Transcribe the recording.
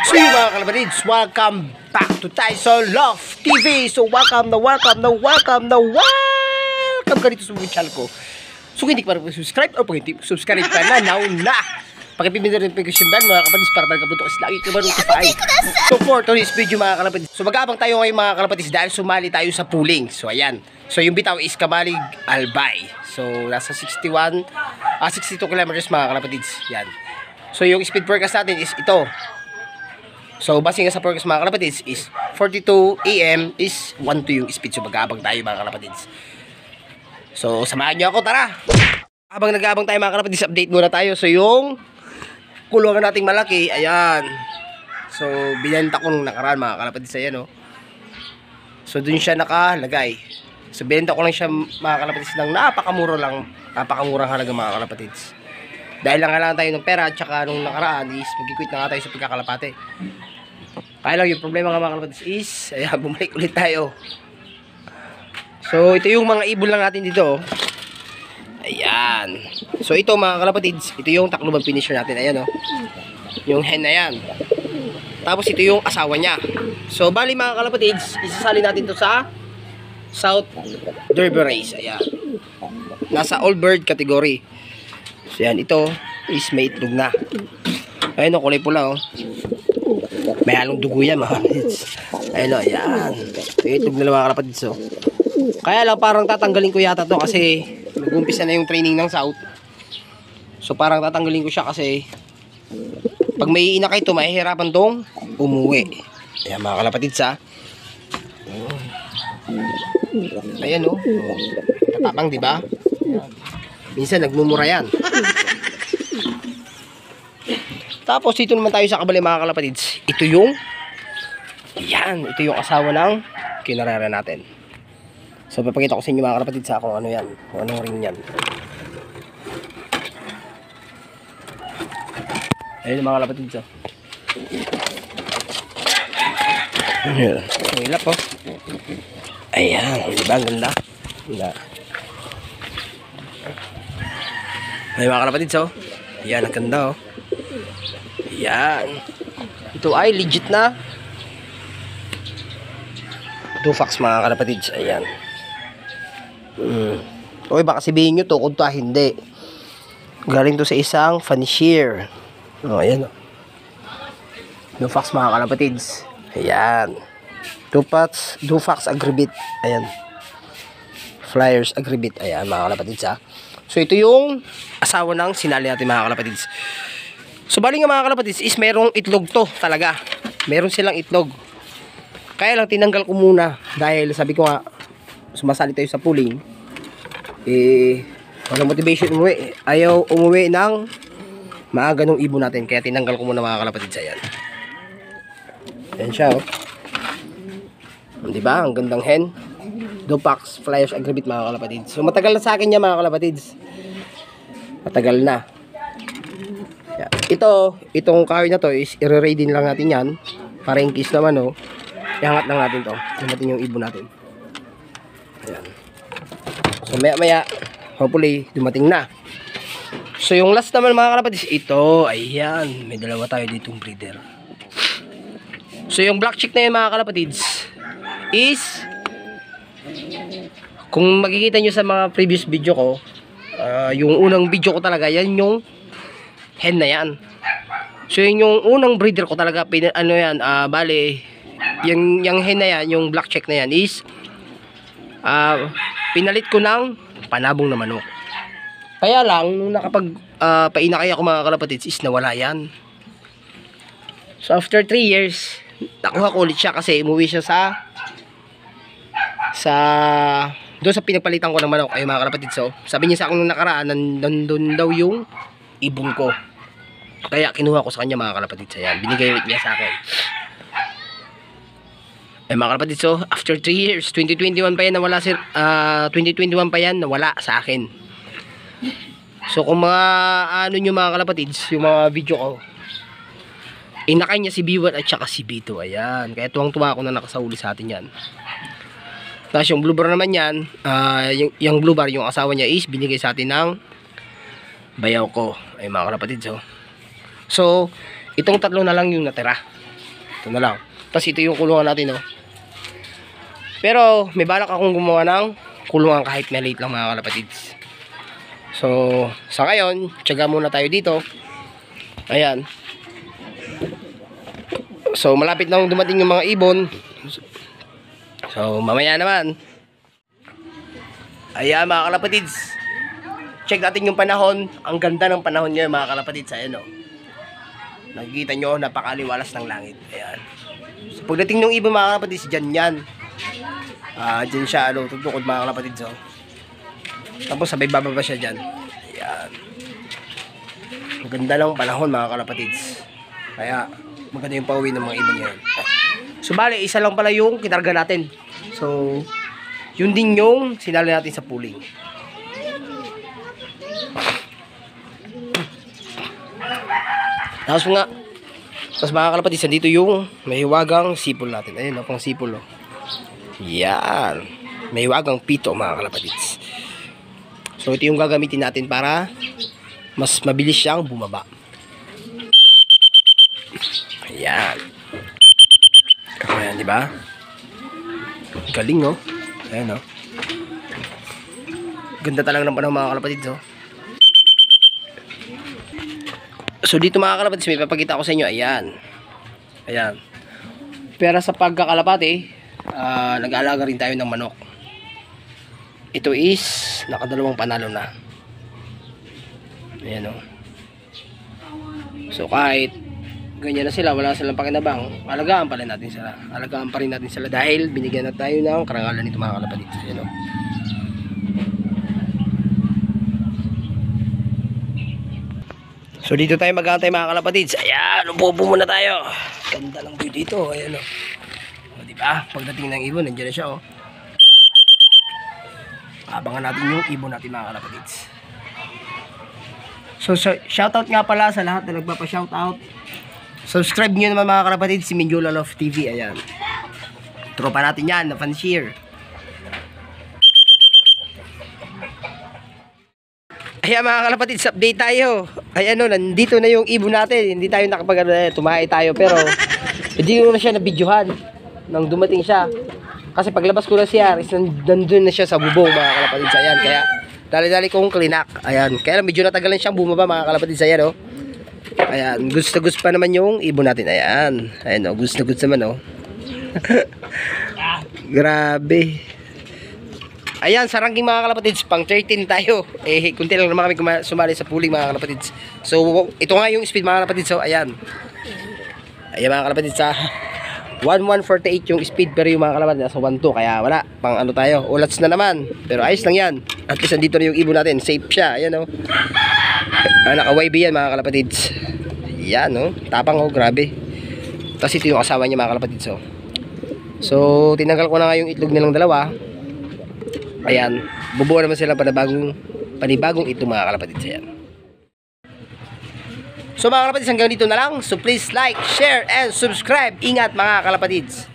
So yung mga kalapatids, welcome back to Tyson Love TV. So welcome ka dito sa channel ko. So kung hindi ka pa subscribe o pag hindi subscribe ka na, now na pakipindot rin notification bell mga kalapatids para magkabuto kasi lagi ka ma-notify. So for today's video mga kalapatids, so mag-aabang tayo ngayon mga kalapatids dahil sumali tayo sa pooling. So ayan, so yung bitaw is Kamalig Albay. So nasa 62 kilometers mga kalapatids. Yan. So yung speed forecast natin is ito. So base nga sa forecast mga kalapatids is 42 AM is 1 to yung speed. So mag-aabang tayo mga kalapatids. So samahan nyo ako, tara! Habang nag-aabang tayo mga kalapatids, update muna tayo. So yung kulungan nating malaki, ayan. So binenta ko nung nakaraan mga kalapatids, ayan o. So dun siya nakalagay. So binenta ko lang siya mga kalapatids ng napakamurang halaga mga kalapatids. Dahil lang kailangan tayo ng pera at saka nung nakaraan is mag-quit na nga tayo sa pagkakalapate. Kaya lang yung problema nga mga kalapatids is ayan, bumalik ulit tayo. So ito yung mga ibon lang natin dito. Ayan. So ito mga kalapatids, ito yung takloban finisher natin. Ayan o. Yung hen na yan. Tapos ito yung asawa niya. So bali mga kalapatids, isasali natin to sa South Derby Race. Ayan. Nasa all bird category. So yan, ito is may itlog na. Ayun o, kulay pula o. May halong dugo yan mga kalapatids. Ayun o, ayan. May itlog na mga kalapatids o. Kaya lang parang tatanggalin ko yata to kasi nag-umpisa na yung training ng South. So parang tatanggalin ko siya kasi pag may inakay ito, mahihirapan tong umuwi. Ayan mga kalapatids ha. Ayan o. Tatapang diba? Minsan nagmumura yan. Tapos dito naman tayo sa kabali mga kalapatids. Ito yung ito yung asawa ng kinarera natin. So papakita ko sa inyo mga kalapatids kung ano yan, kung anong ring yan. Ayun mga kalapatids oh. Ayan, ang ilap oh. Ayan, diba ang ganda? Ay mga kalapatids oh. Ayan, ang ganda oh. Ayan. Ito ay legit na Dufax mga kalapatids. Ayan. Okay, baka sabihin nyo to kung to hindi. Galing to sa isang fanisher. Oh, ayan oh. Dufax mga kalapatids. Ayan. Dufax Agribit. Ayan. Flyers Agribit. Ayan mga kalapatids ha. So ito yung asawa ng sinali natin mga kalapatids. So bali nga mga kalapatids is merong itlog to talaga. Meron silang itlog. Kaya lang tinanggal ko muna dahil sabi ko nga sumasali tayo sa pooling. Walang motivation umuwi. Ayaw umuwi ng maaga nung ibon natin. Kaya tinanggal ko muna mga kalapatids. Ayan. Ayan siya oh. Diba? Ang gandang hen. Dufax Flyers Agribit mga kalapatids. So matagal na sa akin niya mga kalapatids. Matagal na. Yeah. Itong kahoy na to is i-ready din lang natin yan. Para in case naman oh. Iangat lang natin to. Dumating yung ibon natin. Ayan. So maya hopefully dumating na. So yung last naman mga kalapatids, ito, ayan, may dalawa tayo ditong breeder. So yung black chick na yun mga kalapatids is kung makikita nyo sa mga previous video ko, yung unang video ko talaga, yan yung hen na yan. So yun yung unang breeder ko talaga, bale, yung hen na yan, yung black chick na yan is pinalit ko ng panabong na manok. Kaya lang, nung painakay ako mga kalapatids is nawala yan. So after 3 years, nakuha ko ulit siya kasi umuwi siya doon sa pinagpalitan ko ng manok. Ay mga kalapatids, so sabi niya sa akin nung nakaraan, nandun daw yung ibon ko. Kaya kinuha ko sa kanya mga kalapatids. Ayan, binigay ulit niya sa akin. Ay mga kalapatids, so after 3 years, 2021 pa yan nawala 2021 pa yan nawala sa akin. So kung mga nyo mga kalapatids, yung mga video ko, inakay niya si B1 at saka si B2. Ayan, kaya tuwang-tuwa ako na nakasauli sa atin yan. Tapos yung blue bar naman yan, yung blue bar, yung asawa niya is binigay sa atin ng bayaw ko. Ay mga kalapatids oh. So itong tatlo na lang yung natira. Ito na lang. Tapos ito yung kulungan natin, oh. Pero may balak akong gumawa ng kulungan kahit maliit lang mga kalapatids. So, sa ngayon, tiyaga muna tayo dito. Ayan. So, malapit na dumating yung mga ibon. So, mamaya naman. Ayan mga kalapatids. Check natin yung panahon. Ang ganda ng panahon ngayon mga kalapatids. Ayan, oh. Nakikita nyo, napakaliwalas ng langit. Ayan. So, pagdating ng ibon mga kalapatids, dyan yan. Dyan siya, tutukod mga kalapatids, oh. Tapos sabay bababa siya dyan. Ayan. Maganda lang panahon mga kalapatids. Kaya maganda yung pauwi ng mga ibon ngayon. So bali, isa lang pala yung kinarga natin. So yun din yung sinali natin sa pooling. Tapos mga kalapatids, dito yung may hiwagang sipol natin. Ayun, pang sipol, oh. Yan. May hiwagang pito mga kalapatids. So ito yung gagamitin natin para mas mabilis siyang bumaba. Ayan. Ayan, di ba? Galing, no? Ayan, no? Ganda talaga ng panahon mga kalapatids, oh. So dito mga kalapatids, may papakita ko sa inyo. Ayan. Ayan. Pero sa pagkakalapati, nag-aalaga rin tayo ng manok. Ito is nakadalawang panalo na. Ayan, o. So kahit ganyan na sila, wala silang pakinabang, alagaan pa rin natin sila. Alagaan pa rin natin sila dahil binigyan na tayo ng karangalan nito mga kalapatids. Ayan, o. So dito tayo mag-aantay mga kalapatids. Ayan, upo muna tayo. Ganda ng view dito. Ayan, o. O, diba? Pagdating ng ibon, nandiyan na siya, o. Abangan natin yung ibon natin mga kalapatids. So shoutout nga pala sa lahat na nagpapa-shoutout. Subscribe nyo naman mga kalapatids si Minjola Love TV. Ayan. Tropa natin yan na fan-share. Ayan mga kalapatids, update tayo. Ayan, o, nandito na yung ibon natin. Hindi tayo tumahay tayo pero hindi ko na siya na-videohan nang dumating siya. Kasi paglabas ko na siya, nandun na siya sa bubong mga kalapatids. Ayan, kaya dali-dali kong klinak. Ayan, kaya medyo natagalan siyang bumaba mga kalapatids. Ayan, oh. Ayan, gusto pa naman yung ibon natin. Ayan, ayan, oh, gusto naman, oh. Grabe. Ayan, sa ranking mga kalapatids, pang 13 tayo. Eh, kunti lang naman kami sumali sa pooling mga kalapatids. So, ito nga yung speed mga kalapatids. So, ayan. Ayan mga kalapatids, sa 1148 yung speed, pero yung mga kalapatids nasa 12, kaya wala, pang ano tayo, ulats na naman, pero ayos lang yan. At least nandito na yung ibon natin, safe siya. Ayan, oh. Naka-YB yan mga kalapatids. Yan, oh, tapang, oh, grabe. Tapos ito yung asawa niya mga kalapatids, oh. So tinanggal ko na nga yung itlog nilang dalawa. Ayan, bubuo naman sila panibagong ito mga kalapatids. Ayan. So mga kalapatids, hanggang dito na lang. So please like, share, and subscribe. Ingat mga kalapatids.